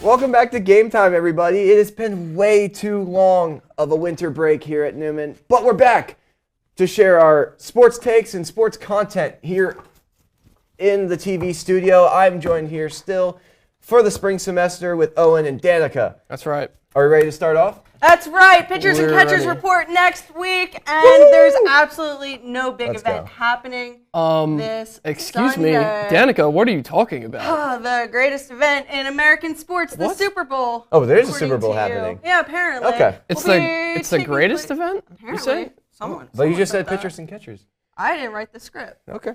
Welcome back to Game Time, everybody. It has been way too long of a winter break here at Newman, but we're back to share our sports takes and sports content here in the TV studio. I'm joined here still for the spring semester with Owen and Danica. That's right. Are we ready to start off? That's right. Pitchers and catchers report next week, and there's absolutely no big event happening this Excuse Sunday. me, Danica, what are you talking about? The greatest event in American sports, the Super Bowl. Oh, there is a according Super Bowl to you. happening. Yeah, apparently. Okay. It's Will the be greatest taking event, place- you say? Someone. But you just said that. pitchers and catchers. I didn't write the script. Okay.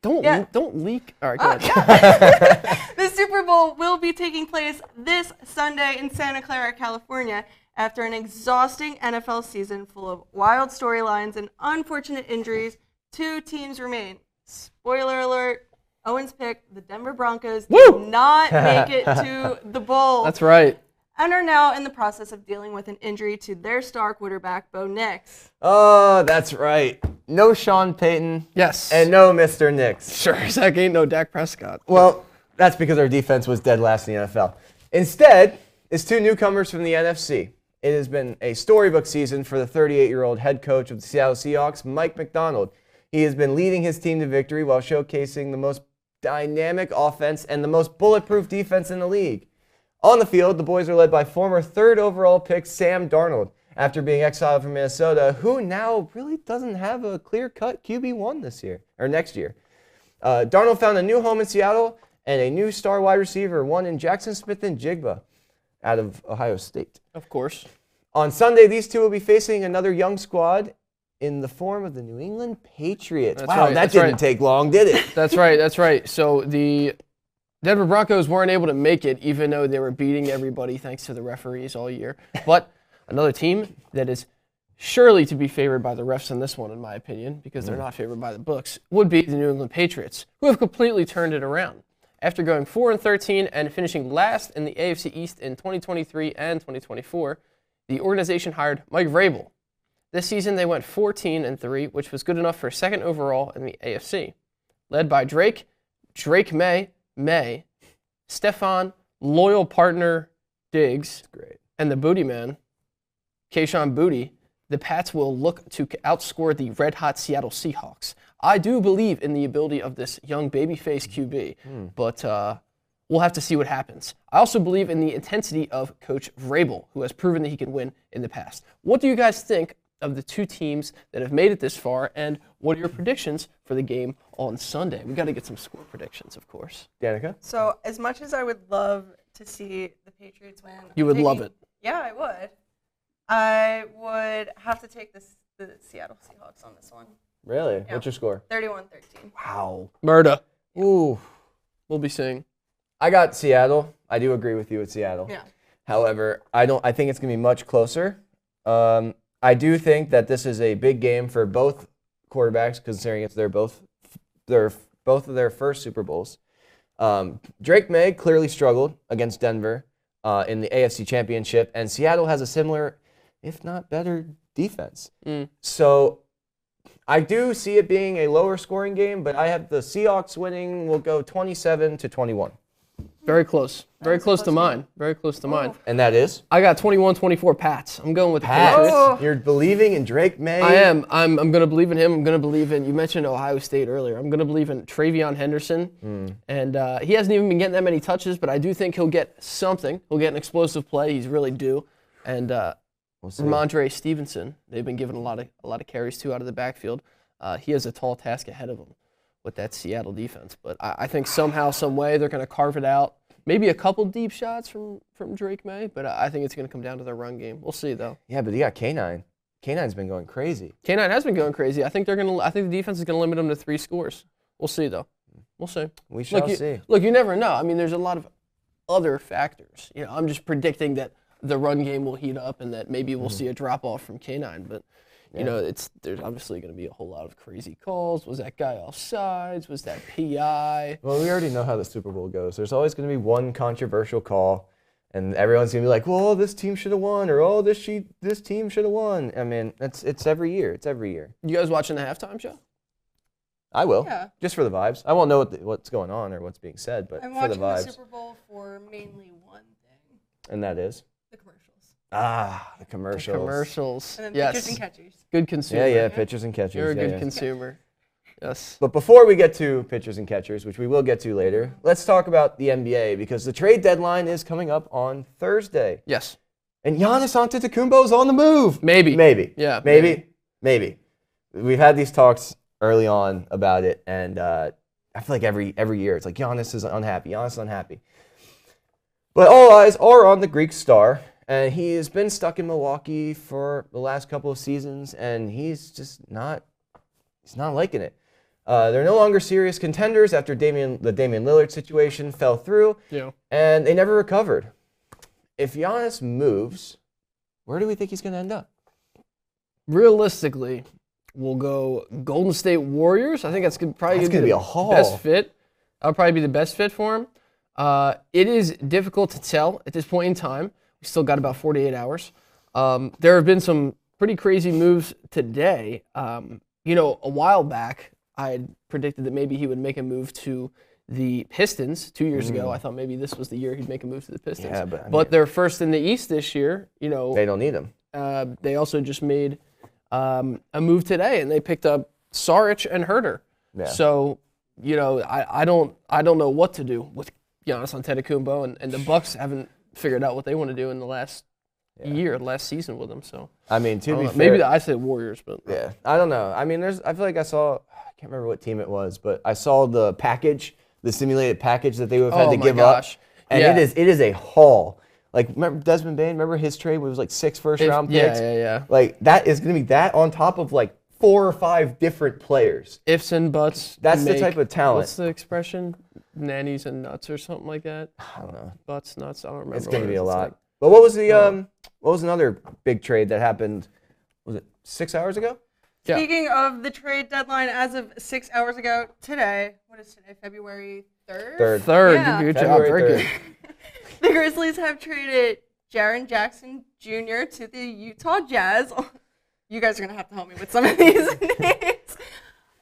Don't leak. All right, go ahead. The Super Bowl will be taking place this Sunday in Santa Clara, California, after an exhausting NFL season full of wild storylines and unfortunate injuries. Two teams remain. Spoiler alert, Owen's pick, the Denver Broncos, did not make it to the bowl. That's right. And are now in the process of dealing with an injury to their star quarterback, Bo Nix. Oh, that's right. No Sean Payton. Yes. And no Mr. Nix. Sure as heck ain't no Dak Prescott. Well, that's because our defense was dead last in the NFL. Instead, it's two newcomers from the NFC. It has been a storybook season for the 38-year-old head coach of the Seattle Seahawks, Mike Macdonald. He has been leading his team to victory while showcasing the most dynamic offense and the most bulletproof defense in the league. On the field, the boys are led by former third overall pick Sam Darnold, after being exiled from Minnesota, who now really doesn't have a clear-cut QB1 this year, or next year. Darnold found a new home in Seattle and a new star wide receiver, one in Jackson Smith-Njigba out of Ohio State. Of course. On Sunday, these two will be facing another young squad in the form of the New England Patriots. That didn't take long, did it? That's right, that's right. So the Denver Broncos weren't able to make it, even though they were beating everybody thanks to the referees all year. But another team that is surely to be favored by the refs in this one, in my opinion, because they're not favored by the books, would be the New England Patriots, who have completely turned it around. After going 4-13 and finishing last in the AFC East in 2023 and 2024, the organization hired Mike Vrabel. This season, they went 14-3, which was good enough for second overall in the AFC. Led by Drake May, Stefan, loyal partner Diggs, and the Booty Man, Kayshon Boutte, the Pats will look to outscore the red-hot Seattle Seahawks. I do believe in the ability of this young babyface QB, but we'll have to see what happens. I also believe in the intensity of Coach Vrabel, who has proven that he can win in the past. What do you guys think of the two teams that have made it this far, and what are your predictions for the game on Sunday? We got to get some score predictions, of course. Danica? So as much as I would love to see the Patriots win, You would love it. Yeah, I would. I would have to take the Seattle Seahawks on this one. Really? Yeah. What's your score? 31-13. Wow. Murdock. Ooh. We'll be seeing. I got Seattle. I do agree with you with Seattle. Yeah. However, I think it's going to be much closer. I do think that this is a big game for both quarterbacks, considering it's both of their first Super Bowls. Drake May clearly struggled against Denver in the AFC Championship, and Seattle has a similar, if not better, defense. So I do see it being a lower scoring game, but I have the Seahawks winning. We'll go 27-21. Very close. Very close to mine. Very close to mine. And that is? I got 21-24 Pats. I'm going with the Pats. Patriots. You're believing in Drake May? I am. I'm going to believe in him. I'm going to believe in, you mentioned Ohio State earlier. I'm going to believe in Travion Henderson. And he hasn't even been getting that many touches, but I do think he'll get something. He'll get an explosive play. He's really due. And Ramondre Stevenson, they've been giving a lot of carries to out of the backfield. He has a tall task ahead of him with that Seattle defense. But I think somehow, some way, they're going to carve it out. Maybe a couple deep shots from Drake May, but I think it's going to come down to their run game. We'll see, though. Yeah, but you got K9. K9's been going crazy. K9 has been going crazy. I think the defense is going to limit them to 3 scores. We'll see, though. We'll see. We shall see. Look, you never know. I mean, there's a lot of other factors. You know, I'm just predicting that the run game will heat up and that maybe we'll see a drop-off from K9, but you know, there's obviously going to be a whole lot of crazy calls. Was that guy offsides? Was that PI? Well, we already know how the Super Bowl goes. There's always going to be one controversial call, and everyone's going to be like, well, this team should have won, or oh, this team should have won. I mean, it's every year. It's every year. You guys watching the halftime show? I will. Yeah. Just for the vibes. I won't know what's going on or what's being said, but I'm for the watching vibes. the Super Bowl for mainly one thing. And that is? The commercials. The commercials. Commercials. And then Yes. pitchers and catchers. Good consumer. Yeah, pitchers and catchers. You're a yeah, good yeah. consumer. Yes. But before we get to pitchers and catchers, which we will get to later, let's talk about the NBA because the trade deadline is coming up on Thursday. Yes. And Giannis Antetokounmpo is on the move. Maybe. Yeah. Maybe. Maybe. We've had these talks early on about it, and I feel like every year it's like Giannis is unhappy. But all eyes are on the Greek star, and he has been stuck in Milwaukee for the last couple of seasons, and he's just not liking it. They're no longer serious contenders after the Damian Lillard situation fell through, and they never recovered. If Giannis moves, where do we think he's going to end up? Realistically, we'll go Golden State Warriors. I think that's probably going to be a haul. Best fit. That'll probably be the best fit for him. It is difficult to tell at this point in time. We still got about 48 hours. There have been some pretty crazy moves today. A while back, I had predicted that maybe he would make a move to the Pistons 2 years ago. I thought maybe this was the year he'd make a move to the Pistons. Yeah, but they're first in the East this year. They don't need him. They also just made a move today, and they picked up Saric and Herter. Yeah. So, I don't know what to do with Giannis Antetokounmpo, and the Bucks haven't figured out what they want to do in the last last season with him. So I mean, to be fair, maybe I said Warriors, but yeah, I don't know. I mean, I feel like I can't remember what team it was, but I saw the simulated package that they would have had to give up, and it is a haul. Like, remember Desmond Bane? Remember his trade where it was like 6 first-round picks? Yeah. Like, that is going to be that on top of like 4 or 5 different players. Ifs and buts. That's the type of talent. What's the expression? Nannies and nuts or something like that? I don't know. Butts, nuts, I don't remember. It's going to be a lot. Like. But what was another big trade that happened, was it 6 hours ago? Yeah. Speaking of the trade deadline, as of 6 hours ago today, what is today, February 3rd? Third. Yeah. Good job. Very good. The Grizzlies have traded Jaren Jackson Jr. to the Utah Jazz. You guys are going to have to help me with some of these names.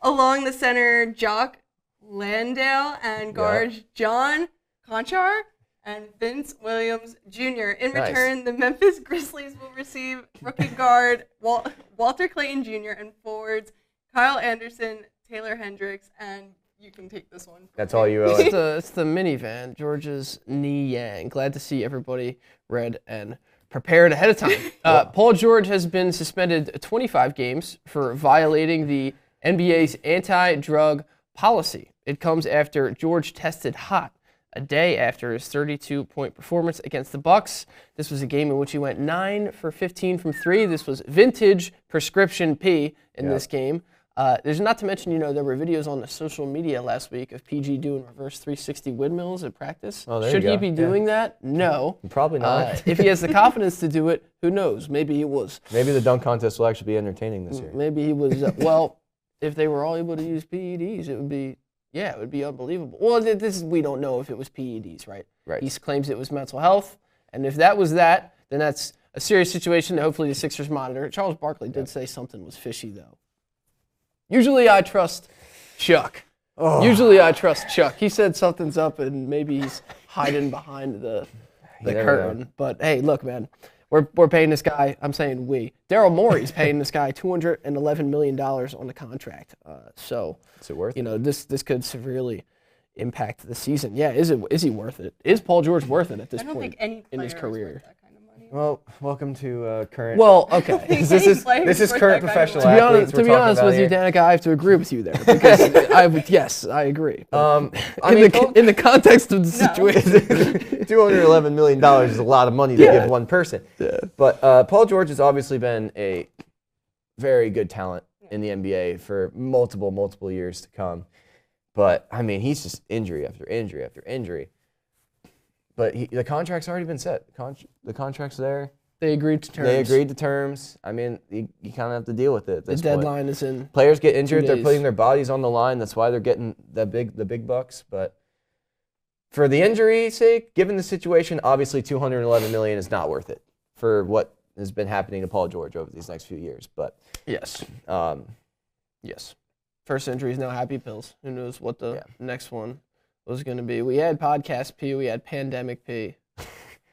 Along the center, Jock Landale and guard John Conchar and Vince Williams Jr. In return, the Memphis Grizzlies will receive rookie guard Walter Clayton Jr. and forwards Kyle Anderson, Taylor Hendricks, and you can take this one. That's all you, Owen. It's the minivan, George's Niang. Glad to see everybody read and prepared ahead of time. Paul George has been suspended 25 games for violating the NBA's anti-drug policy. It comes after George tested hot a day after his 32-point performance against the Bucks. This was a game in which he went 9 for 15 from 3. This was vintage prescription P in this game. There's not to mention, there were videos on the social media last week of PG doing reverse 360 windmills at practice. Oh, there Should you he go. be doing that? No. Probably not. If he has the confidence to do it, who knows? Maybe he was. Maybe the dunk contest will actually be entertaining this year. Maybe he was. If they were all able to use PEDs, it would be unbelievable. Well, we don't know if it was PEDs, right? Right. He claims it was mental health, and if that was that, then that's a serious situation that hopefully the Sixers monitor. Charles Barkley did say something was fishy, though. Usually I trust Chuck. He said something's up, and maybe he's hiding behind the curtain. But hey, look, man, we're paying this guy. I'm saying we. Daryl Morey's paying this guy $211 million on the contract. So is it worth it? This could severely impact the season. Yeah, is he worth it? Is Paul George worth it at this point in his career? Well, welcome to current. Well, okay. this is current professional athletes. To be honest with you, Danica, I have to agree with you there because I agree. In the context of the situation, $211 million is a lot of money to give one person. Yeah. But Paul George has obviously been a very good talent in the NBA for multiple years to come. But I mean, he's just injury after injury after injury. But the contract's already been set. The contract's there. They agreed to terms. I mean, you kind of have to deal with it at this point. The deadline is in. Players get injured. They're putting their bodies on the line. That's why they're getting the big bucks. But for the injury's sake, given the situation, obviously $211 million is not worth it for what has been happening to Paul George over these next few years. But yes. For First injury is now happy pills. Who knows what the next one was going to be? We had podcast P. We had pandemic P.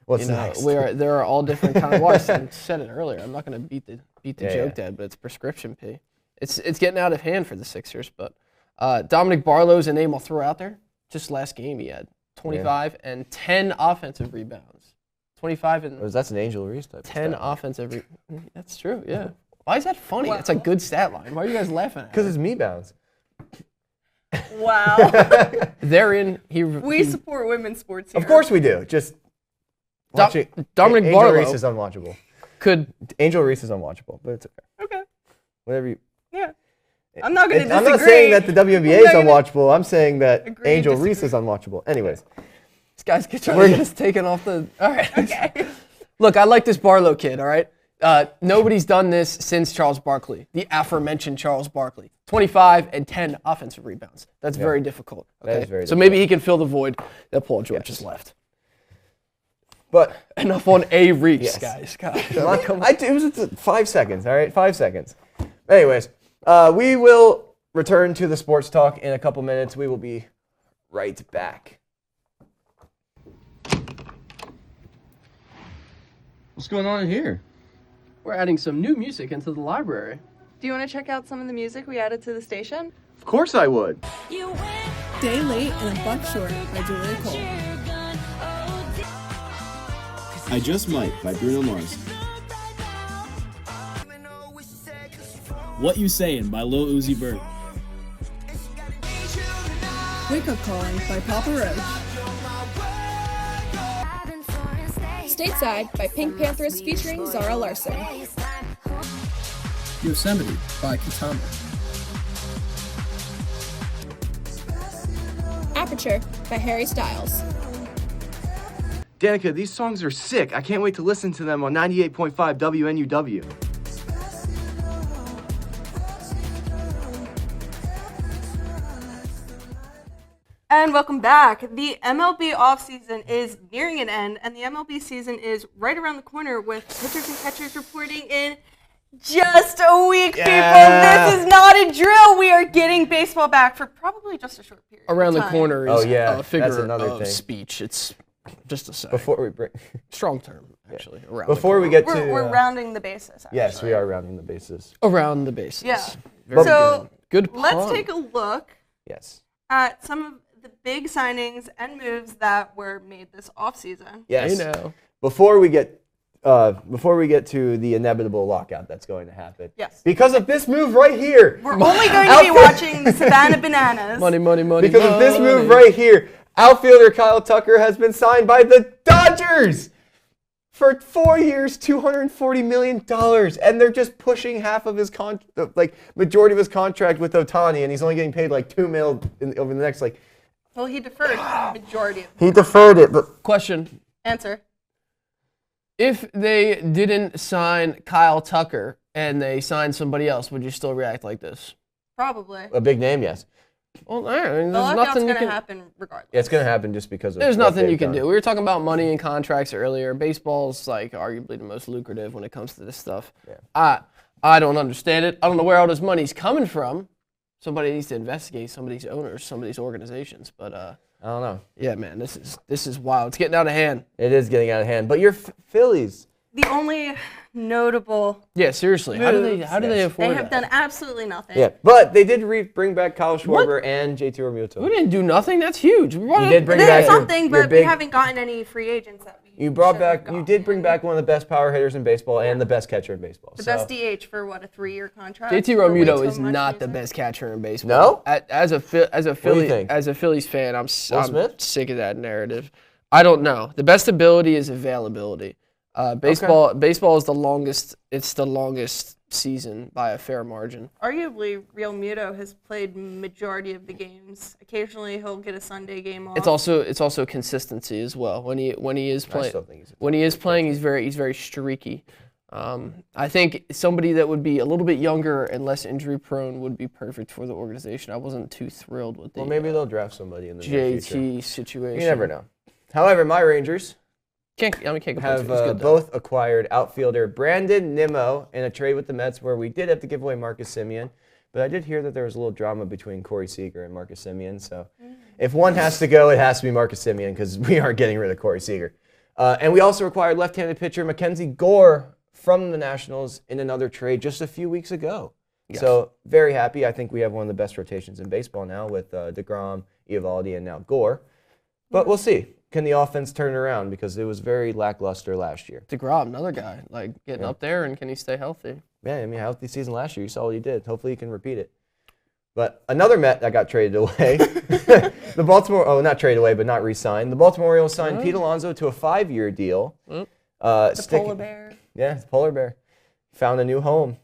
What's next? There are all different kinds. Well, I said it earlier. I'm not going to beat the joke dead, but it's prescription P. It's getting out of hand for the Sixers. But Dominic Barlow's a name I'll throw out there. Just last game, he had 25 and 10 offensive rebounds. 25 and that's an Angel Reese type. 10 offensive. That's true. Yeah. Why is that funny? Wow. It's a good stat line. Why are you guys laughing at it? Because it's me bounds. Wow. We support women's sports here. Of course we do. Just watching Dominic Angel Barlow Reese is unwatchable. Angel Reese is unwatchable, but it's okay. Okay. Whatever you. Yeah. I'm not going to disagree. I'm not saying that the WNBA is unwatchable. I'm saying that Angel disagree. Reese is unwatchable. Anyways. This guy's trying to get us taken off the. All right. Okay. Look, I like this Barlow kid, all right? Nobody's done this since Charles Barkley, the aforementioned Charles Barkley. 25 and 10 offensive rebounds. That's very difficult. Okay? That is very difficult. Maybe he can fill the void that Paul George just left. But enough on A. Reese, guys. God. It was 5 seconds, all right? 5 seconds. Anyways, we will return to the sports talk in a couple minutes. We will be right back. What's going on in here? We're adding some new music into the library. Do you want to check out some of the music we added to the station? Of course I would. Day Late and a Buck Short by Julia Cole. I Just Might by Bruno Mars. What You Sayin' by Lil Uzi Vert. Wake Up Calling by Papa Roach. Stateside by Pink Panthers featuring Zara Larson. Yosemite by Kitama. Aperture by Harry Styles. Danica, these songs are sick. I can't wait to listen to them on 98.5 WNUW. And welcome back. The MLB offseason is nearing an end, and the MLB season is right around the corner with pitchers and catchers reporting in just a week, people. This is not a drill. We are getting baseball back for probably just a short period Around of the time. corner is a figure that's another of thing. speech. It's just a say. Before we bring, strong term, actually. Around before we get to, We're rounding the bases. Actually. yes, we are rounding the bases. around the bases. Yeah. Very So good let's pun. take a look Yes. at some of the big signings and moves that were made this offseason. Yes. You know. Before we get to the inevitable lockout that's going to happen. Yes. Because of this move right here. We're only going to be watching the Savannah Bananas. Money. Because of this move right here, outfielder Kyle Tucker has been signed by the Dodgers for 4 years, $240 million, and they're just pushing half of his majority of his contract with Ohtani, and he's only getting paid like $2 million over the next Well, he deferred the majority of He deferred it, but Question. answer. If they didn't sign Kyle Tucker and they signed somebody else, would you still react like this? Probably. a big name, yes. Well, I mean, The there's lockout's nothing you going to can. happen regardless. Yeah, it's going to happen just because of There's what nothing they've you can done. do. We were talking about money and contracts earlier. Baseball's like arguably the most lucrative when it comes to this stuff. Yeah. I don't understand it. I don't know where all this money's coming from. Somebody needs to investigate some of these owners, some of these organizations. But I don't know. yeah, man, this is wild. It's getting out of hand. It is getting out of hand. But your Phillies. The only notable, Yeah, seriously. How do they Yes. afford they have that? done absolutely nothing. Yeah, but they did bring back Kyle Schwarber and JT Realmuto. We didn't do nothing. That's huge. You did bring They back did something, your but big. we haven't gotten any free agents that we You brought should back. have You gotten. did bring back one of the best power hitters in baseball and the best catcher in baseball. The So- best DH for what, a 3-year contract? JT For way Realmuto too is much not the music? best catcher in baseball. No? As a think? Phillies fan, I'm Smith? sick of that narrative. I don't know. The best ability is availability. Baseball is the longest. It's the longest season by a fair margin. Arguably, Realmuto has played majority of the games. Occasionally, he'll get a Sunday game off. It's also consistency as well. When he is playing, still think he's very streaky. I think somebody that would be a little bit younger and less injury prone would be perfect for the organization. I wasn't too thrilled with the Well, maybe they'll draft somebody in the near future. JT situation. You never know. However, my Rangers Can't complain. have It's good, though. both acquired outfielder Brandon Nimmo in a trade with the Mets where we did have to give away Marcus Semien. But I did hear that there was a little drama between Corey Seager and Marcus Semien. So if one has to go, it has to be Marcus Semien because we aren't getting rid of Corey Seager. And we also acquired left-handed pitcher Mackenzie Gore from the Nationals in another trade just a few weeks ago. Yes. So very happy. I think we have one of the best rotations in baseball now with DeGrom, Eovaldi, and now Gore. But we'll see. Can the offense turn around? Because it was very lackluster last year. DeGrom, another guy, getting up there, and can he stay healthy? Yeah, I mean, healthy season last year. You saw what he did. Hopefully he can repeat it. But another Met that got traded away, not traded away, but not re-signed. The Baltimore Orioles signed Pete Alonso to a 5-year deal. The polar bear. Yeah, the polar bear. Found a new home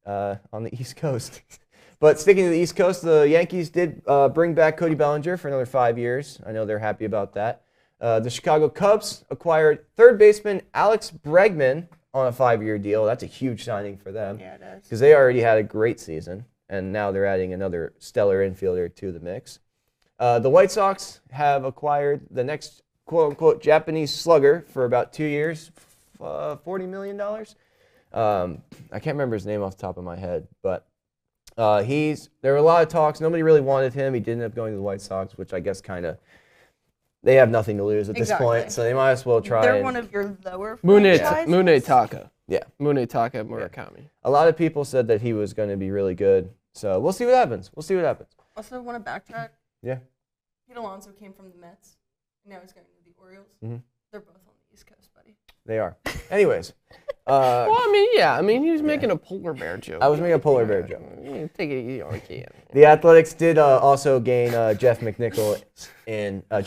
on the East Coast. But sticking to the East Coast, the Yankees did bring back Cody Bellinger for another 5 years. I know they're happy about that. The Chicago Cubs acquired third baseman Alex Bregman on a 5-year deal. That's a huge signing for them. Yeah, it is. Because they already had a great season. And now they're adding another stellar infielder to the mix. The White Sox have acquired the next quote-unquote Japanese slugger for about 2 years, $40 million. I can't remember his name off the top of my head, but there were a lot of talks. Nobody really wanted him. He did end up going to the White Sox, which I guess kind of, they have nothing to lose at this point, so they might as well try. They're one of your lower franchises. Munetaka. Yeah. Munetaka Murakami. Yeah. A lot of people said that he was going to be really good. So we'll see what happens. Also, want to backtrack? Yeah. Pete Alonso came from the Mets. And now he's going to the Orioles. Mm-hmm. They're both on the East Coast, buddy. They are. Anyways. Well, he was making a polar bear joke. I was making a polar bear joke. Take it easy on the can. The Athletics did also gain Jeff McNeil, in a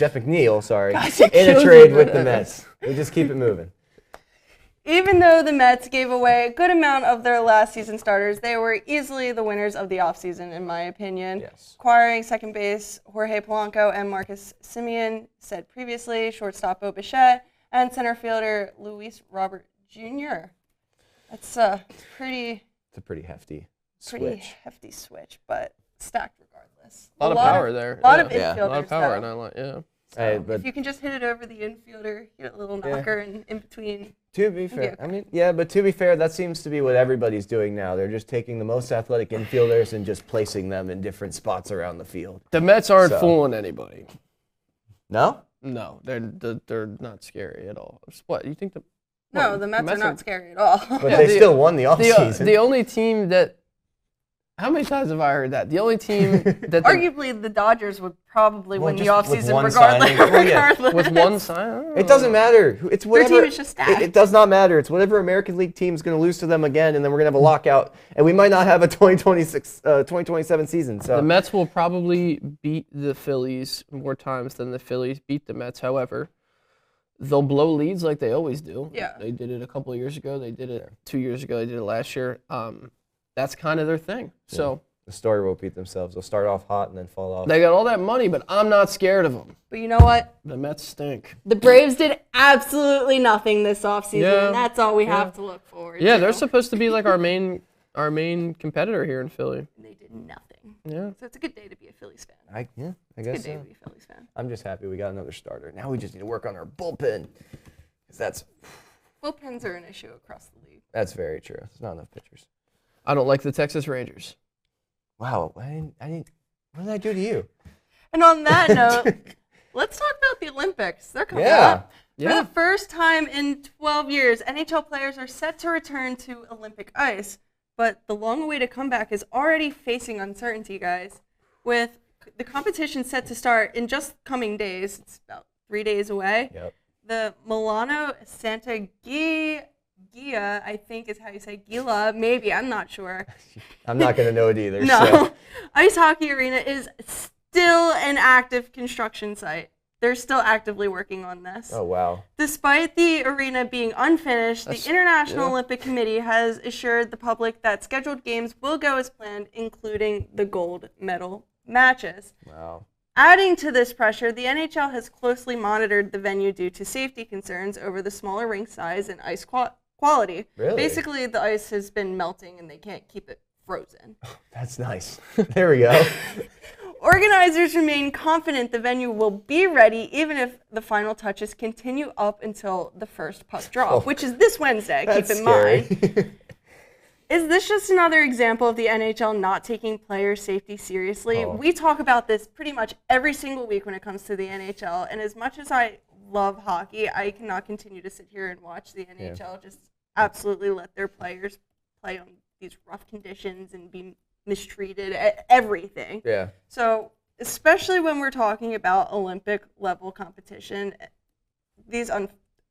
trade with the Mets. We just keep it moving. Even though the Mets gave away a good amount of their last season starters, they were easily the winners of the offseason, in my opinion. Yes. Acquiring second base Jorge Polanco and Marcus Semien, said previously, shortstop Bo Bichette, and center fielder Luis Robert Jr. That's It's a pretty hefty switch, but stacked regardless. A lot of power there. A lot of infielders. A lot of power, though. and If you can just hit it over the infielder, get a little knocker in between. To be fair, but to be fair, that seems to be what everybody's doing now. They're just taking the most athletic infielders and just placing them in different spots around the field. The Mets aren't fooling anybody. No? No, they're not scary at all. What, you think No, the Mets are not scary at all. But they still won the offseason. The only team that... How many times have I heard that? The only team that... Arguably, the Dodgers would probably win the offseason regardless. With one sign? It doesn't matter. It's whatever. Their team is just stacked. It does not matter. It's whatever American League team is going to lose to them again, and then we're going to have a lockout, and we might not have a 2027 season. So the Mets will probably beat the Phillies more times than the Phillies beat the Mets. However, they'll blow leads like they always do. Yeah. They did it a couple of years ago. They did it 2 years ago. They did it last year. That's kind of their thing. Yeah. So the story will repeat themselves. They'll start off hot and then fall off. They got all that money, but I'm not scared of them. But you know what? The Mets stink. The Braves did absolutely nothing this offseason, Yeah. and that's all we have to look forward to. Yeah, they're supposed to be like our main competitor here in Philly. They did nothing. Yeah. So it's a good day to be a Phillies fan. I guess It's a good day so. to be a Phillies fan. I'm just happy we got another starter. Now we just need to work on our bullpen. 'Cause Bullpens are an issue across the league. that's very true. There's not enough pitchers. I don't like the Texas Rangers. Wow, I didn't. What did I do to you? And on that note, let's talk about the Olympics. They're coming up. For the first time in 12 years, NHL players are set to return to Olympic ice. But the long-awaited comeback is already facing uncertainty, guys. With the competition set to start in just coming days, it's about 3 days away. Yep. The Milano Santa Gia, I think is how you say Gila, maybe, I'm not sure. I'm not going to know it either. No. So. Ice hockey arena is still an active construction site. They're still actively working on this. Oh, wow. Despite the arena being unfinished, the International Olympic Committee has assured the public that scheduled games will go as planned, including the gold medal matches. Wow. Adding to this pressure, the NHL has closely monitored the venue due to safety concerns over the smaller rink size and ice quality. Really? Basically, the ice has been melting and they can't keep it frozen. That's nice. There we go. Organizers remain confident the venue will be ready even if the final touches continue up until the first puck drop, which is this Wednesday, keep in mind. Is this just another example of the NHL not taking player safety seriously? Oh. We talk about this pretty much every single week when it comes to the NHL, and as much as I love hockey, I cannot continue to sit here and watch the NHL just absolutely let their players play on these rough conditions and be mistreated, everything. Yeah. So, especially when we're talking about Olympic level competition, these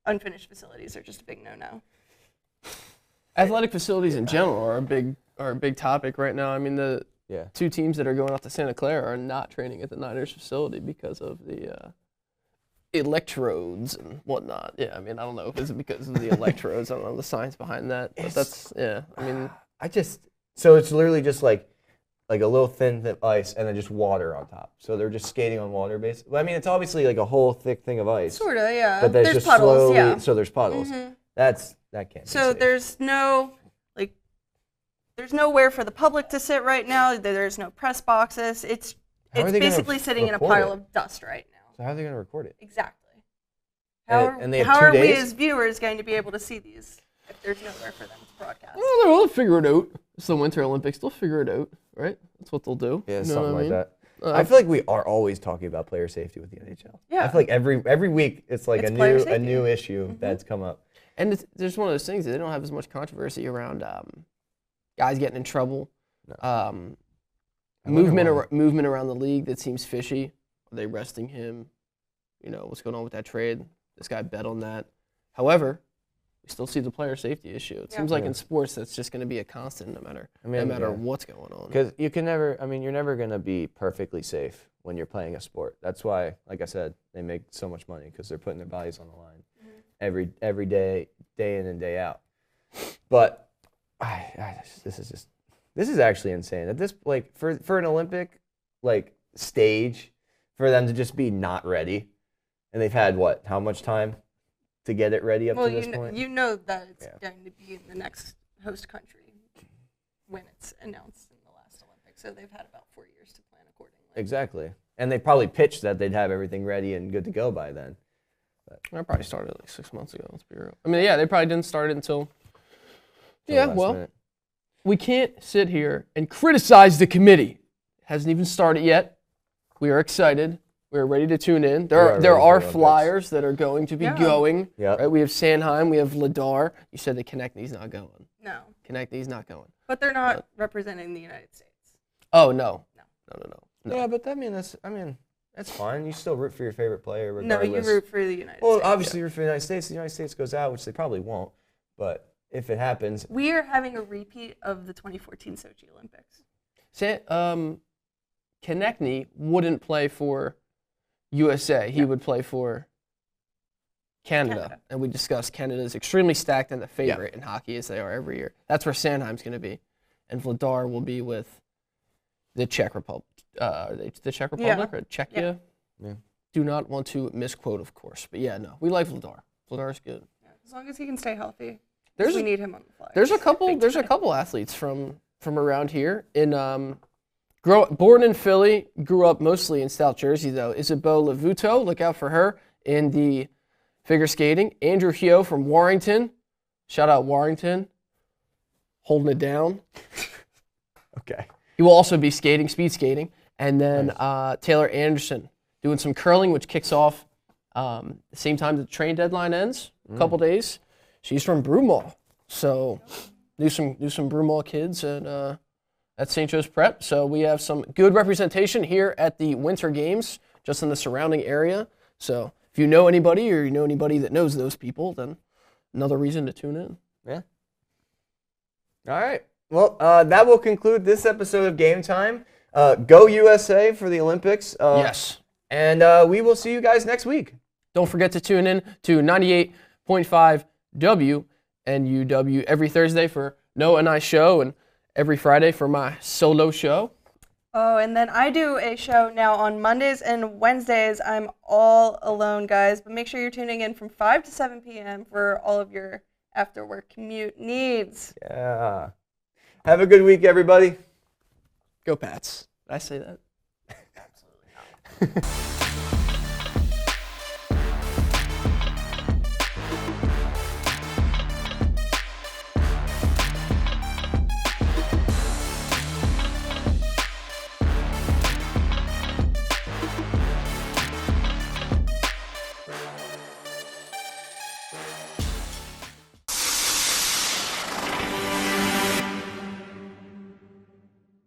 unfinished facilities are just a big no-no. Athletic facilities in general are a big topic right now. I mean, the Yeah. two teams that are going off to Santa Clara are not training at the Niners facility because of the electrodes and whatnot. Yeah, I mean, I don't know if it's because of the electrodes. I don't know the science behind that. But I mean, So it's literally just like a little thin ice and then just water on top. So they're just skating on water basically. I mean, it's obviously like a whole thick thing of ice. Sort of, yeah. But there's just puddles, slowly, yeah. so there's puddles. That can't be So safe. there's nowhere for the public to sit right now. There's no press boxes. It's How are they gonna basically sitting in a record pile it? of dust right now. So how are they going to record it? Exactly. And they have how 2 are we days? as viewers going to be able to see these if there's nowhere for them to broadcast? well, they'll figure it out. It's the Winter Olympics. They'll figure it out, right? That's what they'll do. Yeah, You know something what I like mean? that. I feel like we are always talking about player safety with the NHL. Yeah. I feel like every week it's like It's a player new safety. issue that's come up. And there's one of those things that they don't have as much controversy around guys getting in trouble. Movement around the league that seems fishy. Are they resting him? You know, what's going on with that trade? This guy bet on that. However, we still see the player safety issue. It seems like in sports that's just going to be a constant no matter what's going on. Because you can never, you're never going to be perfectly safe when you're playing a sport. That's why, like I said, they make so much money because they're putting their bodies on the line every day in and day out. But this is actually insane. At this, like, for an Olympic, like, stage, for them to just be not ready, and they've had, how much time to get it ready up to this point? You know that it's going to be in the next host country when it's announced in the last Olympics. So they've had about 4 years to plan accordingly. Exactly. And they probably pitched that they'd have everything ready and good to go by then. I probably started like 6 months ago. Let's be real. I mean, yeah, they probably didn't start it until. Till Yeah, last well, minute. we can't sit here and criticize the committee. It hasn't even started yet. We are excited. We are ready to tune in. There ready are for Olympics. flyers that are going to be going. Yep. Right? We have Sanheim. We have Ladar. You said that Konechny's not going. No. Konechny's not going. But they're not representing the United States. Oh, no. No. Yeah, but that's fine. You still root for your favorite player No, regardless. you root for the United Well, States. obviously you root for the United States. The United States goes out, which they probably won't. But if it happens, We are having a repeat of the 2014 Sochi Olympics. Konechny wouldn't play for USA. He would play for Canada. And we discussed Canada is extremely stacked and the favorite in hockey as they are every year. That's where Sanheim's going to be. And Vladar will be with the Czech Republic. The Czech Republic or Czechia? Yeah. Do not want to misquote, of course. But yeah, no. We like Vladar. Vladar's good. Yeah, as long as he can stay healthy. There's We need him on the fly. There's a couple athletes from around here in born in Philly, grew up mostly in South Jersey though. Isabeau Lavuto, look out for her in the figure skating. Andrew Heo from Warrington, shout out Warrington, holding it down. okay. He will also be speed skating, and then Taylor Anderson doing some curling, which kicks off the same time the train deadline ends, a couple days. She's from Broomall, so do some Broomall kids at St. Joe's Prep. So we have some good representation here at the Winter Games, just in the surrounding area. So if you know anybody or you know anybody that knows those people, then another reason to tune in. Yeah. All right. Well, that will conclude this episode of Game Time. Go USA for the Olympics. Yes. And we will see you guys next week. Don't forget to tune in to 98.5 WNUW every Thursday for Noah and I show, and every Friday for my solo show. Oh, and then I do a show now on Mondays and Wednesdays. I'm all alone, guys, but make sure you're tuning in from 5 to 7 p.m. for all of your after-work commute needs. Yeah. Have a good week, everybody. Go Pats. Did I say that? Absolutely not. Bye.